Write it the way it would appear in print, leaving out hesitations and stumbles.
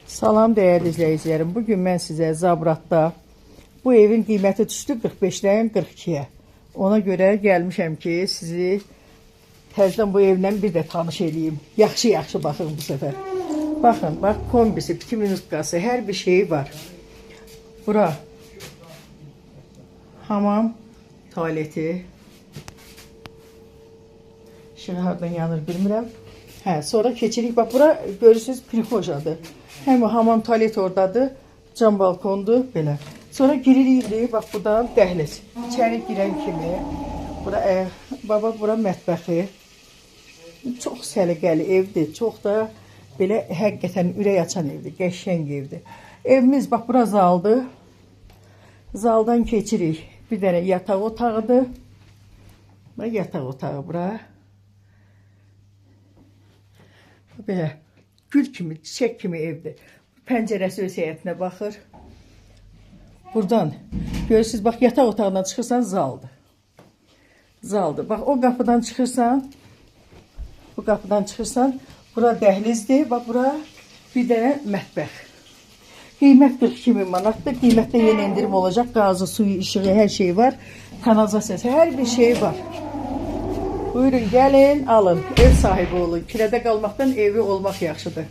Salam dəyərli izləyicilərim. Bugün mən sizə Zabratda bu evin qiyməti düşdü 45-dən 42-yə. Ona görə gəlmişəm ki, sizi təzədən bu evlə bir də tanış edeyim. Yaxşı baxın bu səfər. Baxın, bax kombisi, 2 minutkası, hər bir şeyi var. Bura hamam, tualeti. Şimdi hardan yanır bilmirəm. Hə, sonra keçirik. Bax bura görürsünüz prixojadır. Həm hamam tualet oradadır. Cam balkondur belə. Sonra giririk, bax buradan dəhliz. İçəri girən kimi bura baba bura mətbəxi. Çox səliqəli evdir. Çox da belə həqiqətən ürək açan evdir. Qəşəng evdir. Evimiz bax bura zaldır. Zaldan keçirik. Bir dənə yataq otağıdır. Bax yataq otağı bura. Belə gül kimi, çiçək kimi evdir. Pəncərəsi öz həyətinə baxır. Buradan görürsünüz, bax yataq otağından çıxırsan zaldır. Zaldır. Bax o qapıdan çıxırsan, bu qapıdan çıxırsan, bura dəhlizdir. Bax bura bir dənə mətbəx. Qiymət 42.000 manatdır. Qiymətdə yenə indirim olacaq. Qazı, suyu, işığı, hər şey var. Kanalizasiyası, hər bir şey var. Buyurun, gəlin, alın. Ev sahibi olun. Kirədə qalmaqdan evi olmaq yaxşıdır.